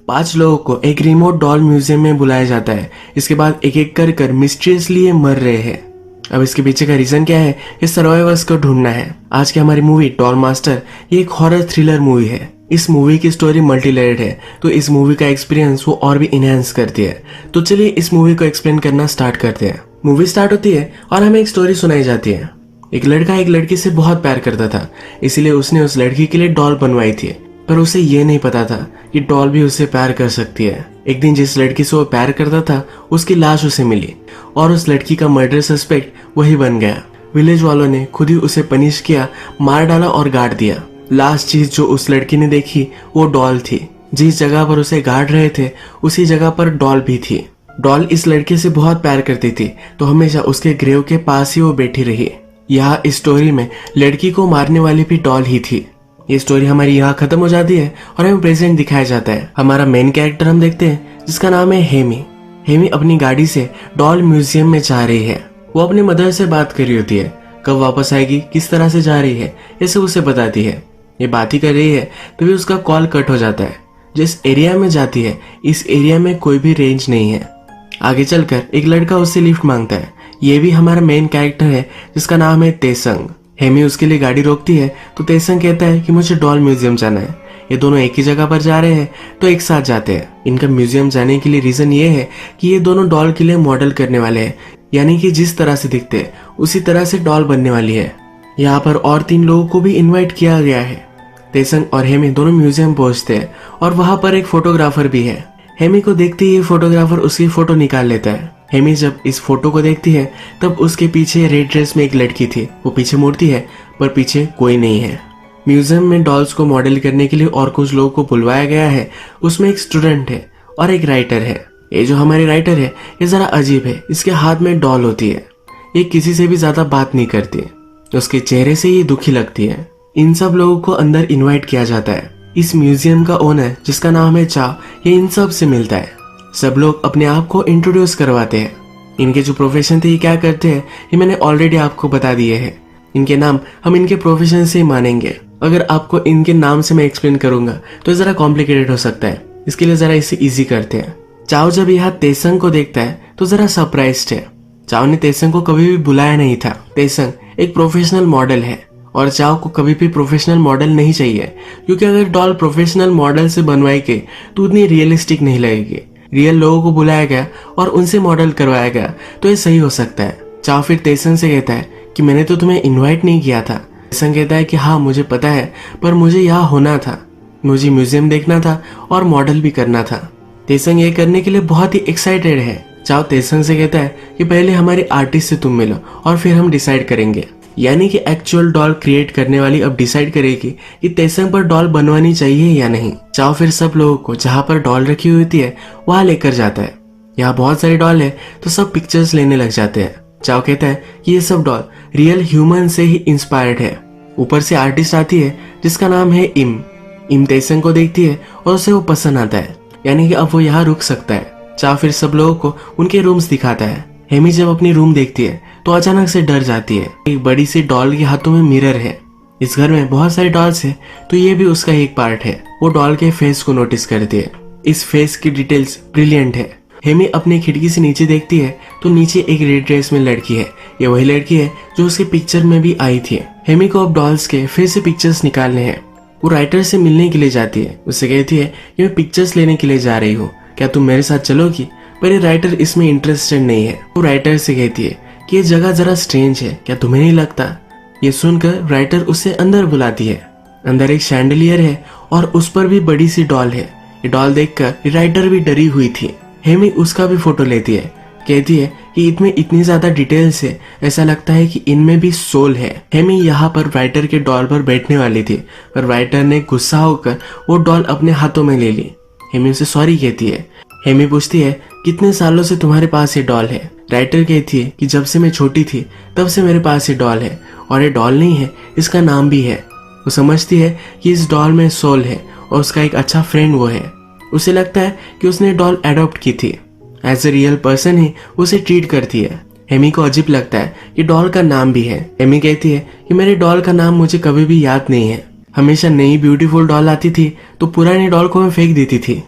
5 लोगों को एक रिमोट डॉल म्यूजियम में बुलाया जाता है। इसके बाद एक एक कर मिस्टीरियसली ये मर रहे हैं। अब इसके पीछे का रीजन क्या है, इस सर्वाइवर्स को ढूंढना है। आज की हमारी मूवी डॉल मास्टर ये एक हॉरर थ्रिलर मूवी है। इस मूवी की स्टोरी मल्टी लेयर्ड है, तो इस मूवी का एक्सपीरियंस वो और भी इनहेंस करती है। तो चलिए इस मूवी को एक्सप्लेन करना स्टार्ट करते हैं। मूवी स्टार्ट होती है और हमें एक स्टोरी सुनाई जाती है। एक लड़का एक लड़की से बहुत प्यार करता था, इसीलिए उसने उस लड़की के लिए डॉल बनवाई थी। पर उसे ये नहीं पता था कि डॉल भी उससे प्यार कर सकती है। एक दिन जिस लड़की से वो प्यार करता था उसकी लाश उसे मिली और उस लड़की का मर्डर सस्पेक्ट वही बन गया। विलेज वालों ने खुद ही उसे पनिश किया, मार डाला और गाड़ दिया। लास्ट चीज जो उस लड़की ने देखी वो डॉल थी। जिस जगह पर उसे गाड़ रहे थे उसी जगह पर डॉल भी थी। डॉल इस लड़के से बहुत प्यार करती थी, तो हमेशा उसके ग्रेव के पास ही वो बैठी रही। यहाँ इस स्टोरी में लड़की को मारने वाली भी डॉल ही थी। ये स्टोरी हमारी यहाँ खत्म हो जाती है और हमें प्रेजेंट दिखाया जाता है। हमारा मेन कैरेक्टर हम देखते हैं जिसका नाम है हेमी। हेमी अपनी गाड़ी से डॉल म्यूजियम में जा रही है। वो अपनी मदर से बात कर रही होती है, कब वापस आएगी, किस तरह से जा रही है, ये सब उसे बताती है। ये बात ही कर रही है तभी उसका कॉल कट हो जाता है। जिस एरिया में जाती है इस एरिया में कोई भी रेंज नहीं है। आगे चलकर एक लड़का उससे लिफ्ट मांगता है। ये भी हमारा मेन कैरेक्टर है जिसका नाम है तेसंग। हेमी उसके लिए गाड़ी रोकती है तो तेसंग कहता है कि मुझे डॉल म्यूजियम जाना है। ये दोनों एक ही जगह पर जा रहे हैं तो एक साथ जाते हैं। इनका म्यूजियम जाने के लिए रीजन ये है कि ये दोनों डॉल के लिए मॉडल करने वाले हैं, यानी कि जिस तरह से दिखते हैं उसी तरह से डॉल बनने वाली है। यहाँ पर और 3 लोगों को भी इन्वाइट किया गया है। तेसंग और हेमी दोनों म्यूजियम पहुंचते हैं और वहां पर एक फोटोग्राफर भी है। हेमी को देखते ही फोटोग्राफर उसकी फोटो निकाल लेता है। हेमी जब इस फोटो को देखती है तब उसके पीछे रेड ड्रेस में एक लड़की थी। वो पीछे मुड़ती है पर पीछे कोई नहीं है। म्यूजियम में डॉल्स को मॉडल करने के लिए और कुछ लोगों को बुलवाया गया है। उसमें एक स्टूडेंट है और एक राइटर है। ये जो हमारी राइटर है ये जरा अजीब है। इसके हाथ में डॉल होती है। ये किसी से भी ज्यादा बात नहीं करती। उसके चेहरे से ये दुखी लगती है। इन सब लोगों को अंदर इनवाइट किया जाता है। इस म्यूजियम का ओनर जिसका नाम है चाव, ये इन सब से मिलता है। सब लोग अपने आप को इंट्रोड्यूस करवाते हैं। इनके जो प्रोफेशन थे ये क्या करते हैं ये मैंने ऑलरेडी आपको बता दिए हैं। इनके नाम हम इनके प्रोफेशन से ही मानेंगे। अगर आपको इनके नाम से मैं एक्सप्लेन करूंगा तो जरा कॉम्प्लिकेटेड हो सकता है, इसके लिए जरा इसे इजी करते हैं। चाव जब यहाँ तेसंग को देखता है तो जरा सरप्राइज्ड है। चाव ने तेसंग को कभी भी बुलाया नहीं था। तेसंग एक प्रोफेशनल मॉडल है और चाव को कभी भी प्रोफेशनल मॉडल नहीं चाहिए, क्योंकि अगर डॉल प्रोफेशनल मॉडल से बनवाई गई तो उतनी रियलिस्टिक नहीं लगेगी। रियल लोगों को बुलाया गया और उनसे मॉडल करवाया गया तो ये सही हो सकता है। चाव फिर तेसंग से कहता है कि मैंने तो तुम्हें इनवाइट नहीं किया था। तेसंग कहता है कि हाँ मुझे पता है, पर मुझे यहाँ होना था, मुझे म्यूजियम देखना था और मॉडल भी करना था। तेसंग ये करने के लिए बहुत ही एक्साइटेड है। चाव तेसंग से कहता है कि पहले हमारे आर्टिस्ट से तुम मिलो और फिर हम डिसाइड करेंगे। यानी कि एक्चुअल डॉल क्रिएट करने वाली अब डिसाइड करेगी कि तेसंग पर डॉल बनवानी चाहिए या नहीं। चाव फिर सब लोगों को जहाँ पर डॉल रखी हुई होती है वहां लेकर जाता है। यहाँ बहुत सारी डॉल है तो सब पिक्चर्स लेने लग जाते हैं। चाव कहता है कि ये सब डॉल रियल ह्यूमन से ही इंस्पायर्ड है। ऊपर से आर्टिस्ट आती है जिसका नाम है इम तेसंग को देखती है और उसे वो पसंद आता है, यानी कि अब वो यहाँ रुक सकता है। चाव फिर सब लोगों को उनके रूम्स दिखाता है। हेमी जब अपनी रूम देखती है तो अचानक से डर जाती है। एक बड़ी सी डॉल के हाथों में मिरर है। इस घर में बहुत सारी डॉल्स है तो ये भी उसका एक पार्ट है। वो डॉल के फेस को नोटिस करती है। इस फेस की डिटेल्स ब्रिलियंट है। हेमी अपनी खिड़की से नीचे देखती है तो नीचे एक रेड ड्रेस में लड़की है। ये वही लड़की है जो उसके पिक्चर में भी आई थी। हेमी को अब डॉल्स के फिर से पिक्चर्स निकालने हैं। वो राइटर से मिलने के लिए जाती है। उससे कहती है कि मैं पिक्चर्स लेने के लिए जा रही हूँ, क्या तुम मेरे साथ चलोगी? पर ये राइटर इसमें इंटरेस्टेड नहीं है। वो राइटर से कहती है कि ये जगह जरा स्ट्रेंज है, क्या तुम्हें नहीं लगता? ये सुनकर राइटर उसे अंदर बुलाती है। अंदर एक शैंडलियर है और उस पर भी बड़ी सी डॉल है। ये डॉल देखकर राइटर भी डरी हुई थी। हेमी उसका भी फोटो लेती है। कहती है कि इनमें इतनी ज्यादा डिटेल्स है, ऐसा लगता है कि इनमें भी सोल है। हेमी यहाँ पर राइटर के डॉल पर बैठने वाली थी, पर राइटर ने गुस्सा होकर वो डॉल अपने हाथों में ले ली। हेमी उसे सॉरी कहती है। हेमी पूछती है कितने सालों से तुम्हारे पास ये डॉल है? राइटर कहती है कि जब से मैं छोटी थी तब से मेरे पास ये डॉल है, और ये डॉल नहीं है, इसका नाम भी है। वो समझती है कि इस डॉल में सोल है और उसका एक अच्छा फ्रेंड वो है। उसे लगता है कि उसने डॉल अडॉप्ट की थी। एज ए रियल पर्सन ही उसे ट्रीट करती है। हेमी को अजीब लगता है कि डॉल का नाम भी है। हेमी कहती है कि मेरे डॉल का नाम मुझे कभी भी याद नहीं है। हमेशा नई ब्यूटीफुल डॉल आती थी तो पुरानी डॉल को मैं फेंक देती थी।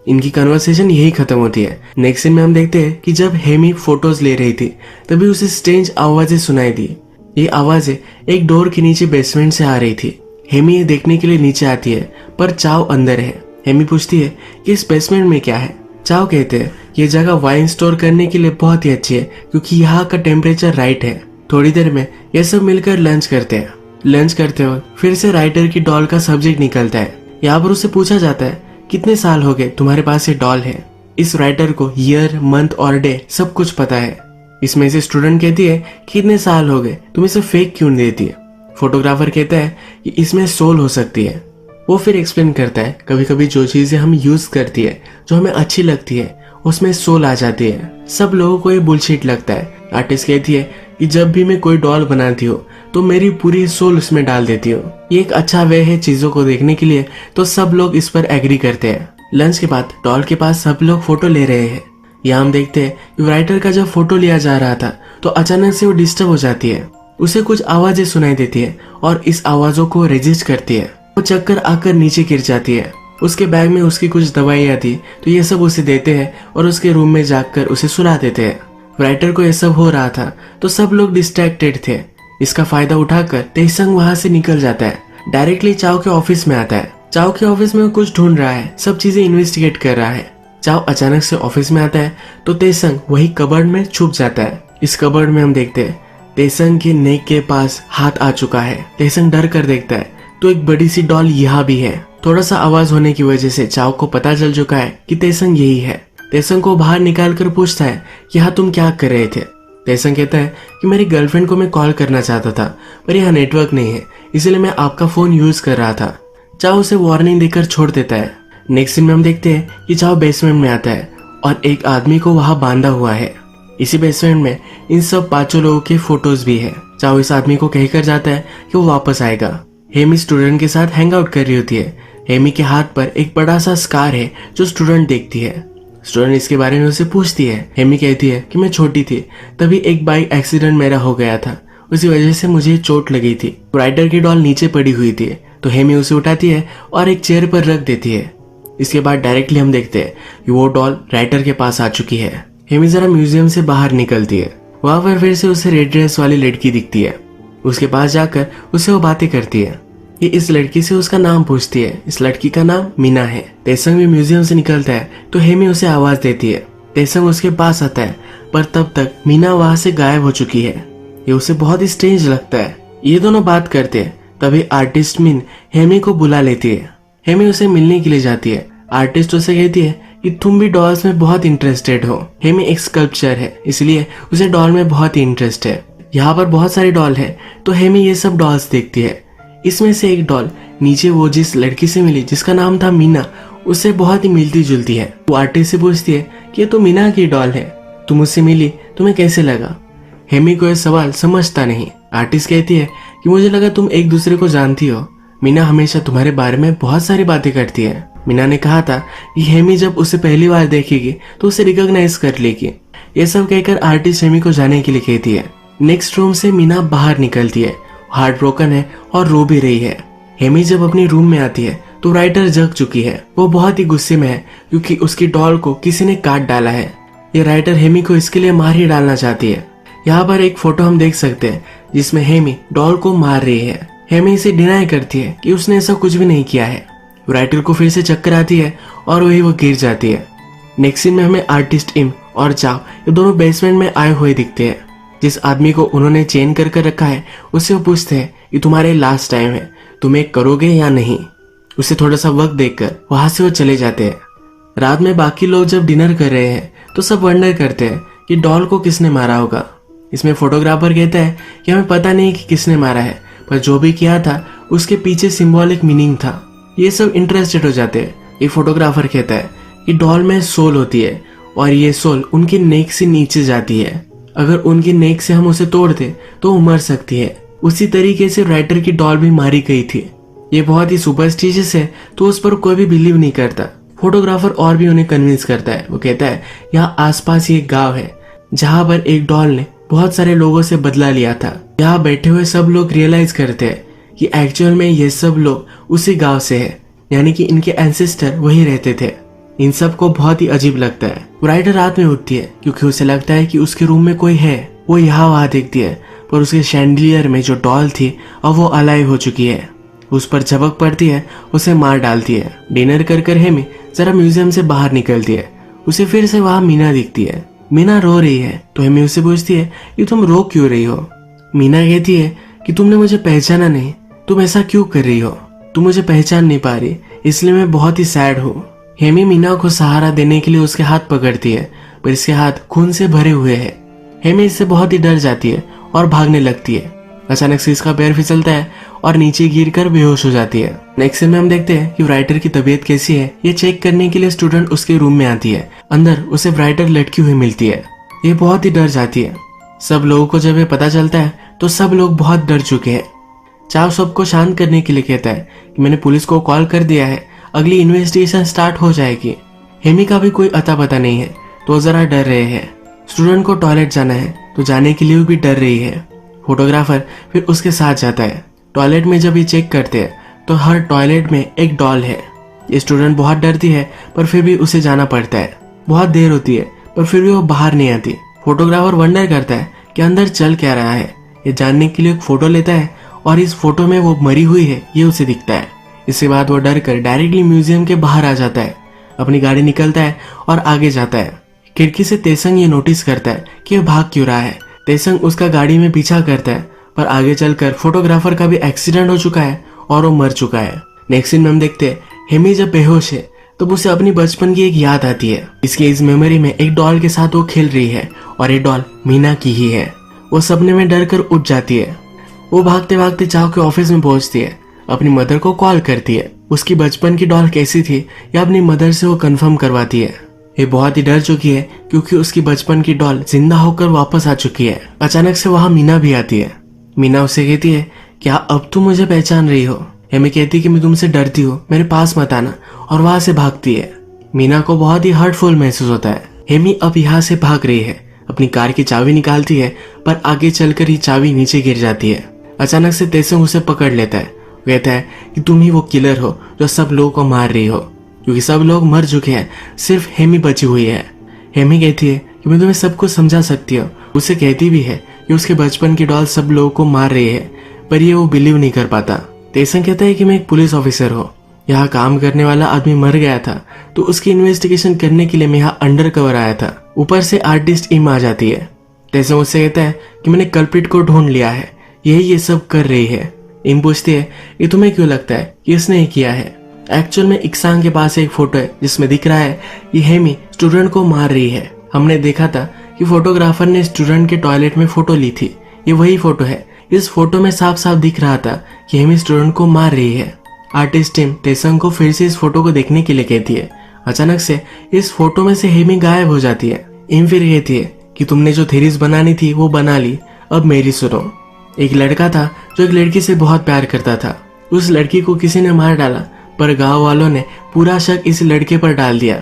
इनकी कन्वर्सेशन यही खत्म होती है। नेक्स्ट सीन में हम देखते हैं कि जब हेमी फोटोज ले रही थी तभी उसे स्ट्रेंज आवाजें सुनाई दी। ये आवाजें एक डोर के नीचे बेसमेंट से आ रही थी। हेमी ये देखने के लिए नीचे आती है पर चाव अंदर है। हेमी पूछती है कि इस बेसमेंट में क्या है। चाव कहते हैं ये जगह वाइन स्टोर करने के लिए बहुत ही अच्छी है क्योंकि यहाँ का टेम्परेचर राइट है। थोड़ी देर में ये सब मिलकर लंच करते हैं। लंच करते वक्त फिर से राइटर की डॉल का सब्जेक्ट निकलता है। यहाँ पर उससे पूछा जाता है कितने साल हो गए तुम्हारे पास ये डॉल है। इस राइटर को ईयर, मंथ और डे सब कुछ पता है। इसमें से स्टूडेंट कहती है कितने साल हो गए, तुम इसे फेक क्यों देती है। फोटोग्राफर कहता है कि इसमें सोल हो सकती है। वो फिर एक्सप्लेन करता है कभी कभी जो चीजें हम यूज करती है जो हमें अच्छी लगती है उसमें सोल आ जाती है। सब लोगों को ये बुलशिट लगता है। आर्टिस्ट कहती है कि जब भी मैं कोई डॉल बनाती हूँ तो मेरी पूरी सोल उसमें डाल देती हूँ। ये एक अच्छा वे है चीजों को देखने के लिए, तो सब लोग इस पर एग्री करते हैं। लंच के बाद डॉल के पास सब लोग फोटो ले रहे हैं। यहाँ हम देखते हैं कि राइटर का जब फोटो लिया जा रहा था तो अचानक से वो डिस्टर्ब हो जाती है। उसे कुछ आवाजें सुनाई देती है और इस आवाजों को रजिस्ट करती है। वो चक्कर आकर नीचे गिर जाती है। उसके बैग में उसकी कुछ दवाइयाँ थी तो ये सब उसे देते हैं और उसके रूम में जाकर उसे सुला देते हैं। राइटर को यह सब हो रहा था तो सब लोग डिस्ट्रैक्टेड थे। इसका फायदा उठाकर तेसंग वहां से निकल जाता है। डायरेक्टली चाव के ऑफिस में आता है। चाव के ऑफिस में कुछ ढूंढ रहा है, सब चीजें इन्वेस्टिगेट कर रहा है। चाव अचानक से ऑफिस में आता है तो तेसंग वही कबर्ड में छुप जाता है। इस कबर्ड में हम देखते हैं तेसंग के नेक के पास हाथ आ चुका है। तेसंग डर कर देखता है तो एक बड़ी सी डॉल यहाँ भी है। थोड़ा सा आवाज होने की वजह से चाव को पता चल चुका है कि तेसंग यही है। तेसंग को बाहर निकाल कर पूछता है यहाँ तुम क्या कर रहे थे। तेसंग कहता है कि मेरी गर्लफ्रेंड को मैं कॉल करना चाहता था पर यहाँ नेटवर्क नहीं है इसलिए मैं आपका फोन यूज कर रहा था। चाव उसे वार्निंग देकर छोड़ देता है। नेक्स्ट सीन में हम देखते हैं कि चाव बेसमेंट में आता है और एक आदमी को वहां बांधा हुआ है। इसी बेसमेंट में इन सब 5 लोगों के फोटोज भी है। चाव इस आदमी को कहकर जाता है कि वो वापस आएगा। हेमी स्टूडेंट के साथ हैंग आउट कर रही होती है। हेमी के हाथ पर एक बड़ा सा स्कार है जो स्टूडेंट देखती है। स्टूडेंट इसके बारे में उसे पूछती है। हेमी कहती है कि मैं छोटी थी तभी एक बाइक एक्सीडेंट मेरा हो गया था, उसी वजह से मुझे चोट लगी थी। राइटर की डॉल नीचे पड़ी हुई थी तो हेमी उसे उठाती है और एक चेयर पर रख देती है। इसके बाद डायरेक्टली हम देखते हैं कि वो डॉल राइटर के पास आ चुकी है। हेमी जरा म्यूजियम से बाहर निकलती है। वहां पर फिर से उसे रेड ड्रेस वाली लड़की दिखती है। उसके पास जाकर उससे वो बातें करती है। ये इस लड़की से उसका नाम पूछती है। इस लड़की का नाम मीना है। तेसंग भी म्यूजियम से निकलता है तो हेमी उसे आवाज देती है। तेसंग उसके पास आता है पर तब तक मीना वहां से गायब हो चुकी है। ये उसे बहुत ही स्ट्रेंज लगता है। ये दोनों बात करते हैं तभी आर्टिस्ट मिन हेमी को बुला लेती है। हेमी उसे मिलने के लिए जाती है। आर्टिस्ट उसे कहती है कि तुम भी डॉल्स में बहुत इंटरेस्टेड हो। हेमी एक स्कल्पचर है इसलिए उसे डॉल में बहुत ही इंटरेस्ट है। यहाँ पर बहुत सारी डॉल है तो हेमी ये सब डॉल्स देखती है। इसमें से एक डॉल नीचे वो जिस लड़की से मिली जिसका नाम था मीना उससे बहुत ही मिलती जुलती है। वो आर्टिस्ट से पूछती है कि ये तो मीना की डॉल है, तुम उससे मिली, तुम्हें कैसे लगा। हेमी को यह सवाल समझता नहीं। आर्टिस्ट कहती है कि मुझे लगा तुम एक दूसरे को जानती हो। मीना हमेशा तुम्हारे बारे में बहुत सारी बातें करती है। मीना ने कहा था कि हेमी जब उसे पहली बार देखेगी तो उसे रिकॉग्नाइज कर लेगी। ये सब कहकर आर्टिस्ट हेमी को जाने के लिए कहती है। नेक्स्ट रूम से मीना बाहर निकलती है। हार्ट ब्रोकन है और रो भी रही है। हेमी जब अपनी रूम में आती है तो राइटर जग चुकी है। वो बहुत ही गुस्से में है क्योंकि उसकी डॉल को किसी ने काट डाला है। ये राइटर हेमी को इसके लिए मार ही डालना चाहती है। यहाँ पर एक फोटो हम देख सकते हैं जिसमें हेमी डॉल को मार रही है। हेमी इसे डिनाई करती है कि उसने ऐसा कुछ भी नहीं किया है। राइटर को फिर से चक्कर आती है और वही वो गिर जाती है। नेक्स्ट सीन में हमें आर्टिस्ट इम और चाव ये दोनों बेसमेंट में आए हुए दिखते हैं। जिस आदमी को उन्होंने चेन कर कर रखा है उससे वो पूछते हैं कि तुम्हारे लास्ट टाइम है, तुम एक करोगे या नहीं। उसे थोड़ा सा वक्त देकर वहां से वो चले जाते हैं। रात में बाकी लोग जब डिनर कर रहे हैं तो सब वंडर करते हैं कि डॉल को किसने मारा होगा। इसमें फोटोग्राफर कहता है कि हमें पता नहीं कि किसने मारा है पर जो भी किया था उसके पीछे सिंबॉलिक मीनिंग था। ये सब इंटरेस्टेड हो जाते हैं। ये फोटोग्राफर कहता है कि डॉल में सोल होती है और ये सोल उनकी नेक से नीचे जाती है। अगर उनकी नेक से हम उसे तोड़ दे तो वो मर सकती है। उसी तरीके से राइटर की डॉल भी मारी गई थी। ये बहुत ही सुपरस्टिशियस है तो उस पर कोई भी बिलीव नहीं करता। फोटोग्राफर और भी उन्हें कन्विंस करता है। वो कहता है यहाँ आसपास ये गांव है जहाँ पर एक डॉल ने बहुत सारे लोगों से बदला लिया था। यहाँ बैठे हुए सब लोग रियलाइज करते हैं कि एक्चुअल में ये सब लोग उसी गांव से है, यानी कि इनके एंसेस्टर वही रहते थे। इन सब को बहुत ही अजीब लगता है। राइटर रात में उठती है क्योंकि उसे लगता है कि उसके रूम में कोई है। वो यहाँ वहाँ देखती है पर उसके शैंडलियर में जो डॉल थी अब वो अलाइव हो चुकी है। उस पर झपक पड़ती है, उसे मार डालती है। डिनर कर हेमी जरा म्यूजियम से बाहर निकलती है। उसे फिर से वहां मीना दिखती है। मीना रो रही है तो हेमी उससे पूछती है कि तुम रो क्यों रही हो। मीना कहती है कि तुमने मुझे पहचाना नहीं, तुम ऐसा क्यों कर रही हो, तुम मुझे पहचान नहीं पा रही, इसलिए मैं बहुत ही सैड हूँ। हेमी मीना को सहारा देने के लिए उसके हाथ पकड़ती है पर इसके हाथ खून से भरे हुए हैं। हेमी इससे बहुत ही डर जाती है और भागने लगती है। अचानक से इसका पैर फिसलता है और नीचे गिरकर बेहोश हो जाती है। नेक्स्ट सीन में हम देखते हैं कि राइटर की तबीयत कैसी है ये चेक करने के लिए स्टूडेंट उसके रूम में आती है। अंदर उसे राइटर लटकी हुई मिलती है। ये बहुत ही डर जाती है। सब लोगों को जब ये पता चलता है तो सब लोग बहुत डर चुके हैं। चाव सबको शांत करने के लिए कहता है कि मैंने पुलिस को कॉल कर दिया है, अगली इन्वेस्टिगेशन स्टार्ट हो जाएगी। हेमी का भी कोई अता पता नहीं है तो जरा डर रहे हैं। स्टूडेंट को टॉयलेट जाना है तो जाने के लिए भी डर रही है। फोटोग्राफर फिर उसके साथ जाता है। टॉयलेट में जब ये चेक करते हैं तो हर टॉयलेट में एक डॉल है। ये स्टूडेंट बहुत डरती है पर फिर भी उसे जाना पड़ता है। बहुत देर होती है पर फिर भी वो बाहर नहीं आती। फोटोग्राफर वंडर करता है कि अंदर चल क्या रहा है। ये जानने के लिए एक फोटो लेता है और इस फोटो में वो मरी हुई है ये उसे दिखता है। इसके बाद वो डर कर डायरेक्टली म्यूजियम के बाहर आ जाता है। अपनी गाड़ी निकलता है और आगे जाता है। खिड़की से तेसंग ये नोटिस करता है कि वह भाग क्यों रहा है। तेसंग उसका गाड़ी में पीछा करता है पर आगे चलकर फोटोग्राफर का भी एक्सीडेंट हो चुका है और वो मर चुका है। नेक्स्ट सीन में हम देखते हैं हेमी जब बेहोश है तो उसे अपनी बचपन की एक याद आती है। इसकी इस मेमोरी में एक डॉल के साथ वो खेल रही है और ये डॉल मीना की ही है। वो सपने में डर कर उठ जाती है। वो भागते भागते चाव के ऑफिस में पहुंचती है। अपनी मदर को कॉल करती है। उसकी बचपन की डॉल कैसी थी या अपनी मदर से वो कंफर्म करवाती है। ये बहुत ही डर चुकी है क्योंकि उसकी बचपन की डॉल जिंदा होकर वापस आ चुकी है। अचानक से वहां मीना भी आती है। मीना उसे कहती है क्या अब तुम मुझे पहचान रही हो। हेमी कहती है कि मैं तुमसे डरती हूँ, मेरे पास मत आना, और वहां से भागती है। मीना को बहुत ही हर्टफुल महसूस होता है। हेमी अब यहाँ से भाग रही है। अपनी कार की चाबी निकालती है पर आगे चलकर ही चाबी नीचे गिर जाती है। अचानक से तेसंग उसे पकड़ लेता है। कहता है कि तुम ही वो किलर हो जो सब लोगों को मार रही हो, क्योंकि सब लोग मर चुके हैं, सिर्फ हेमी बची हुई है। हेमी कहती है कि मैं तुम्हें सब कुछ समझा सकती हूँ। उसे कहती भी है कि उसके बचपन की डॉल सब लोगों को मार रही है पर ये वो बिलीव नहीं कर पाता। तेसंग कहता है कि मैं एक पुलिस ऑफिसर हूँ, यहाँ काम करने वाला आदमी मर गया था तो उसकी इन्वेस्टिगेशन करने के लिए मैं यहाँ अंडर कवर आया था। ऊपर से आर्टिस्ट इम आ जाती है। तेसंग उससे कहता है कि मैंने कल्प्रिट को ढूंढ लिया है, यही ये सब कर रही है। इम पूछती है कि तुम्हें क्यों लगता है कि इसने ही किया है। एक्चुअल में इक्सांग के पास एक फोटो है जिसमें दिख रहा है कि हेमी स्टूडेंट को मार रही है। हमने देखा था कि फोटोग्राफर ने स्टूडेंट के टॉयलेट में फोटो ली थी, ये वही फोटो है। इस फोटो में साफ साफ दिख रहा था कि हेमी स्टूडेंट को मार रही है। आर्टिस्ट टीम तेसंग को फिर से इस फोटो को देखने के लिए कहती है। अचानक से इस फोटो में से हेमी गायब हो जाती है। इम फिर कहती है कि तुमने जो थेरीज बनानी थी वो बना ली, अब मेरी सुनो। एक लड़का था जो एक लड़की से बहुत प्यार करता था। उस लड़की को किसी ने मार डाला पर गांव वालों ने पूरा शक इस लड़के पर डाल दिया।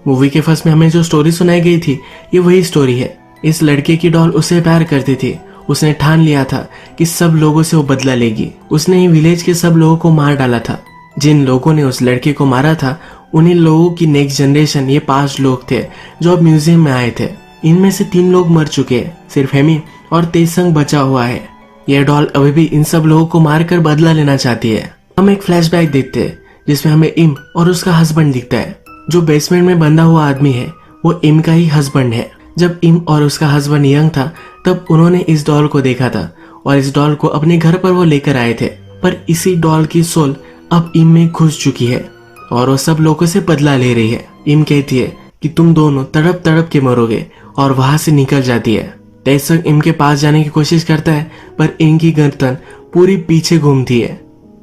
मूवी के फर्स्ट में हमें जो स्टोरी सुनाई गई थी ये वही स्टोरी है। इस लड़के की डॉल उससे प्यार करती थी। उसने ठान लिया था कि सब लोगों से वो बदला लेगी। उसने ही विलेज के सब लोगों को मार डाला था। जिन लोगों ने उस लड़के को मारा था उन्हीं लोगों की नेक्स्ट जनरेशन ये 5 लोग थे जो अब म्यूजियम में आए थे। इनमें से 3 लोग मर चुके हैं, सिर्फ हेमी और तेसंग बचा हुआ है। यह डॉल अभी भी इन सब लोगों को मारकर बदला लेना चाहती है। हम एक फ्लैशबैक देखते हैं जिसमें हमें इम और उसका हस्बैंड दिखता है। जो बेसमेंट में बंधा हुआ आदमी है वो इम का ही हस्बैंड है। जब इम और उसका हस्बैंड यंग था तब उन्होंने इस डॉल को देखा था और इस डॉल को अपने घर पर वो लेकर आए थे। पर इसी डॉल की सोल अब इम में घुस चुकी है और वो सब लोगों से बदला ले रही है। इम कहती है कि तुम दोनों तड़प तड़प के मरोगे और वहां से निकल जाती है। तेसंग इम के पास जाने की कोशिश करता है पर इनकी गर्दन पूरी पीछे घूमती है।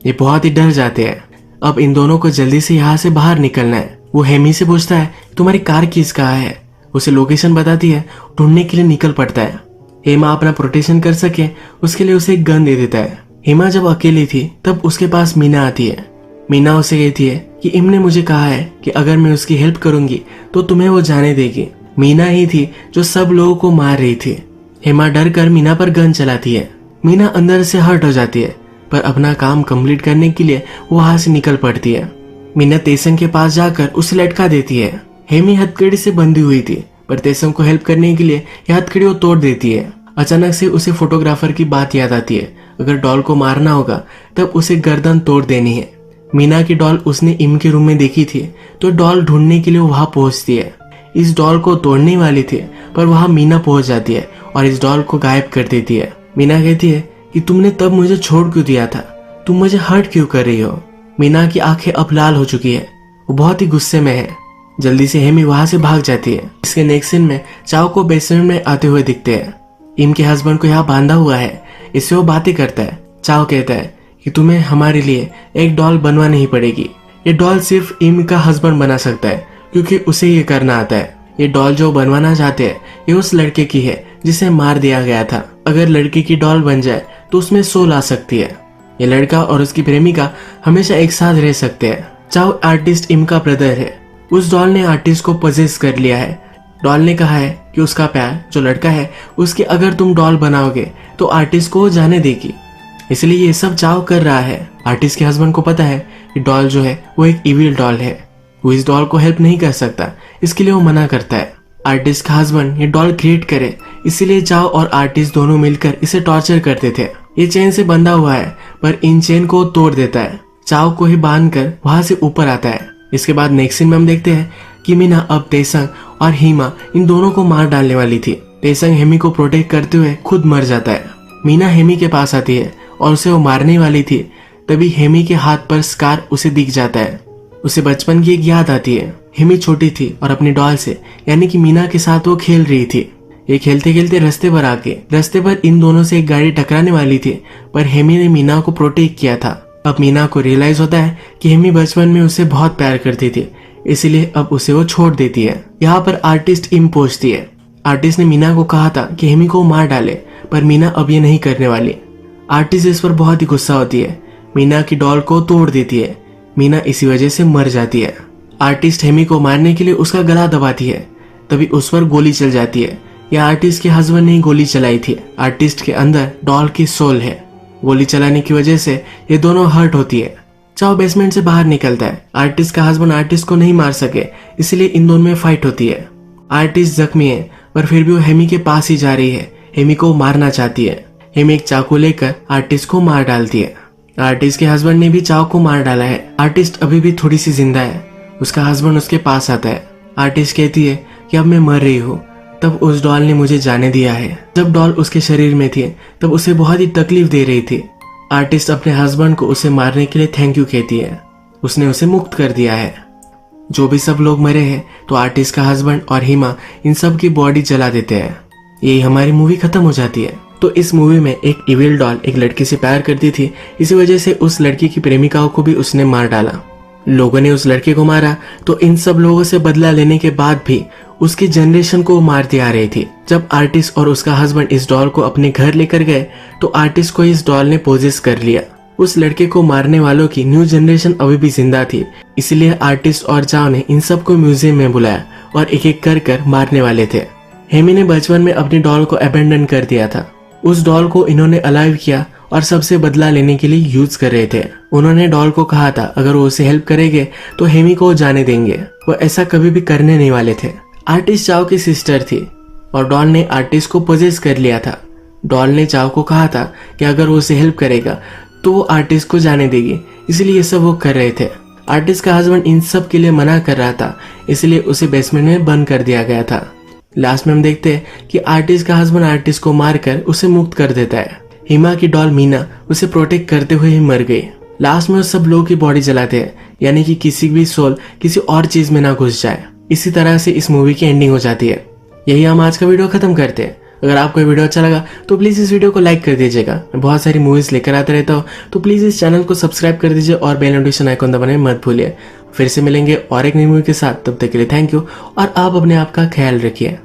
ये बहुत ही डर जाते हैं। अब इन दोनों को जल्दी से यहाँ से बाहर निकलना है। वो हेमी से पूछता है तुम्हारी कार किस कहाँ है। उसे लोकेशन बताती है, ढूंढने के लिए निकल पड़ता है। हेमा अपना प्रोटेक्शन कर सके उसके लिए उसे एक गन दे देता है। हेमा जब अकेली थी तब उसके पास मीना आती है। मीना उसे कहती है कि इम ने मुझे कहा है कि अगर मैं उसकी हेल्प करूंगी तो तुम्हें वो जाने देगी। मीना ही थी जो सब लोगों को मार रही थी। हेमा डर कर मीना पर गन चलाती है। मीना अंदर से हर्ट हो जाती है पर अपना काम कंप्लीट करने के लिए वो वहां से निकल पड़ती है। मीना तेसंग के पास जाकर उसे लटका देती है। हेमी हथकड़ी से बंधी हुई थी, पर तेसंग को हेल्प करने के लिए यह हथकड़ी वो तोड़ देती है। अचानक से उसे फोटोग्राफर की बात याद आती है, अगर डॉल को मारना होगा तब उसे गर्दन तोड़ देनी है। मीना की डॉल उसने इम के रूम में देखी थी, तो डॉल ढूंढने के लिए वहां पहुंचती है। इस डॉल को तोड़ने वाली थी, पर वहां मीना पहुंच जाती है और इस डॉल को गायब कर देती है। मीना कहती है कि तुमने तब मुझे छोड़ क्यों दिया था, तुम मुझे हर्ट क्यों कर रही हो। मीना की आंखें अब लाल हो चुकी है, वो बहुत ही गुस्से में है। जल्दी से हेमी वहां से भाग जाती है। इसके नेक्स्ट सीन में चाओ को बेसमेंट में आते हुए दिखते हैं। इम के हस्बैंड को यहाँ बांधा हुआ है, इससे वो बातें करता है। चाओ कहता है कि तुम्हें हमारे लिए एक डॉल बनवानी ही पड़ेगी। ये डॉल सिर्फ इम का हस्बैंड बना सकता है, क्योंकि उसे ये करना आता है। ये डॉल जो बनवाना चाहते हैं ये उस लड़के की है जिसे मार दिया गया था। अगर लड़के की डॉल बन जाए तो उसमें सोल आ सकती है। ये लड़का और उसकी प्रेमिका हमेशा एक साथ रह सकते हैं। चाओ आर्टिस्ट इम का ब्रदर है। उस डॉल ने आर्टिस्ट को पजेस कर लिया है। डॉल ने कहा है कि उसका प्यार जो लड़का है उसकी अगर तुम डॉल बनाओगे तो आर्टिस्ट को जाने देगी, इसलिए ये सब चाओ कर रहा है। आर्टिस्ट के हस्बैंड को पता है कि डॉल जो है वो एक इविल डॉल है, वो इस डॉल को हेल्प नहीं कर सकता, इसके लिए वो मना करता है। आर्टिस्ट का हस्बैंड ये डॉल क्रिएट करे, इसीलिए चाओ और आर्टिस्ट दोनों मिलकर इसे टॉर्चर करते थे। ये चेन से बंधा हुआ है, पर इन चेन को तोड़ देता है। चाओ को ही बांध कर वहां से ऊपर आता है। इसके बाद नेक्स्ट सीन में हम देखते हैं कि मीना अब तेसंग और हीमा इन दोनों को मार डालने वाली थी। तेसंग हेमी को प्रोटेक्ट करते हुए खुद मर जाता है। मीना हेमी के पास आती है और उसे वो मारने वाली थी, तभी हेमी के हाथ पर स्कार उसे दिख जाता है। उसे बचपन की एक याद आती है। हेमी छोटी थी और अपनी डॉल से यानी कि मीना के साथ वो खेल रही थी। ये खेलते खेलते रास्ते पर इन दोनों से एक गाड़ी टकराने वाली थी, पर हेमी ने मीना को प्रोटेक्ट किया था। अब मीना को रियलाइज होता है कि हेमी बचपन में उसे बहुत प्यार करती थी, इसलिए अब उसे वो छोड़ देती है। यहाँ पर आर्टिस्ट इम पहुंचती है। आर्टिस्ट ने मीना को कहा था कि हेमी को मार डाले, पर मीना अब ये नहीं करने वाली। आर्टिस्ट इस पर बहुत ही गुस्सा होती है, मीना की डॉल को तोड़ देती है। मीना इसी वजह से मर जाती है। आर्टिस्ट हेमी को मारने के लिए उसका गला दबाती है, तभी उस पर गोली चल जाती है। यह आर्टिस्ट के हस्बैंड ने गोली चलाई थी। आर्टिस्ट के अंदर डॉल की सोल है। गोली चलाने की वजह से ये दोनों हर्ट होती है। चाओ बेसमेंट से बाहर निकलता है। आर्टिस्ट का हस्बैंड आर्टिस्ट को नहीं मार सके, इसलिए इन दोनों में फाइट होती है। आर्टिस्ट जख्मी है, पर फिर भी वो हेमी के पास ही जा रही है। हेमी को मारना चाहती है। हेमी एक चाकू लेकर आर्टिस्ट को मार डालती है। आर्टिस्ट के हस्बैंड ने भी चाओ को मार डाला है। आर्टिस्ट अभी भी थोड़ी सी जिंदा है। उसका हस्बैंड उसके पास आता है। आर्टिस्ट कहती है कि अब मैं मर रही हूँ, तब उस डॉल ने मुझे जाने दिया है। जब डॉल उसके शरीर में थी तब उसे बहुत ही तकलीफ दे रही थी। आर्टिस्ट अपने हस्बैंड को उसे मारने के लिए थैंक यू कहती है। उसने उसे मुक्त कर दिया है। जो भी सब लोग मरे हैं तो आर्टिस्ट का हस्बैंड और हीमा इन सब की बॉडी जला देते हैं। यही हमारी मूवी खत्म हो जाती है। तो इस मूवी में एक इविल डॉल एक लड़की से प्यार करती थी, इसी वजह से उस लड़की की प्रेमिकाओं को भी उसने मार डाला। लोगों ने उस लड़के को मारा तो इन सब लोगों से बदला लेने के बाद भी उसकी जनरेशन को मारती आ रही थी। जब आर्टिस्ट और उसका हस्बैंड इस डॉल को अपने घर लेकर गए तो आर्टिस्ट को इस डॉल ने पोजेस कर लिया। उस लड़के को मारने वालों की न्यू जनरेशन अभी भी जिंदा थी, इसलिए आर्टिस्ट और चाओ ने इन सबको म्यूजियम में बुलाया और एक एक कर मारने वाले थे। हेमी ने बचपन में अपनी डॉल को अबेंडन कर दिया था। उस डॉल को इन्होंने अलाइव किया और सबसे बदला लेने के लिए यूज कर रहे थे। उन्होंने डॉल को कहा था अगर वो उसे हेल्प करेंगे तो हेमी को जाने देंगे। वो ऐसा कभी भी करने नहीं वाले थे। आर्टिस्ट चाओ की सिस्टर थी और डॉल ने आर्टिस्ट को पोजेस कर लिया था। डॉल ने चाओ को कहा था कि अगर वो उसे हेल्प करेगा तो वो आर्टिस्ट को जाने देगी, इसलिए ये सब वो कर रहे थे। आर्टिस्ट का हस्बैंड इन सब के लिए मना कर रहा था, इसलिए उसे बेसमेंट में बंद कर दिया गया था। लास्ट में हम देखते हैं कि आर्टिस्ट का हस्बैंड आर्टिस्ट को मारकर उसे मुक्त कर देता है। हिमा की डॉल मीना उसे प्रोटेक्ट करते हुए ही मर गई। लास्ट में उस सब लोगों की बॉडी जलाते हैं, यानी कि किसी भी सोल किसी और चीज में ना घुस जाए। इसी तरह से इस मूवी की एंडिंग हो जाती है। यही हम आज का वीडियो खत्म करते हैं। अगर आपको ये वीडियो अच्छा लगा तो प्लीज इस वीडियो को लाइक कर दीजिएगा। मैं बहुत सारी मूवीज लेकर आता रहता हूँ, तो प्लीज इस चैनल को सब्सक्राइब कर दीजिए और बेल नोटिफिकेशन आइकन दबाने मत भूलिए। फिर से मिलेंगे और एक नई मूवी के साथ, तब तक के लिए थैंक यू और आप अपने आप का ख्याल रखिए।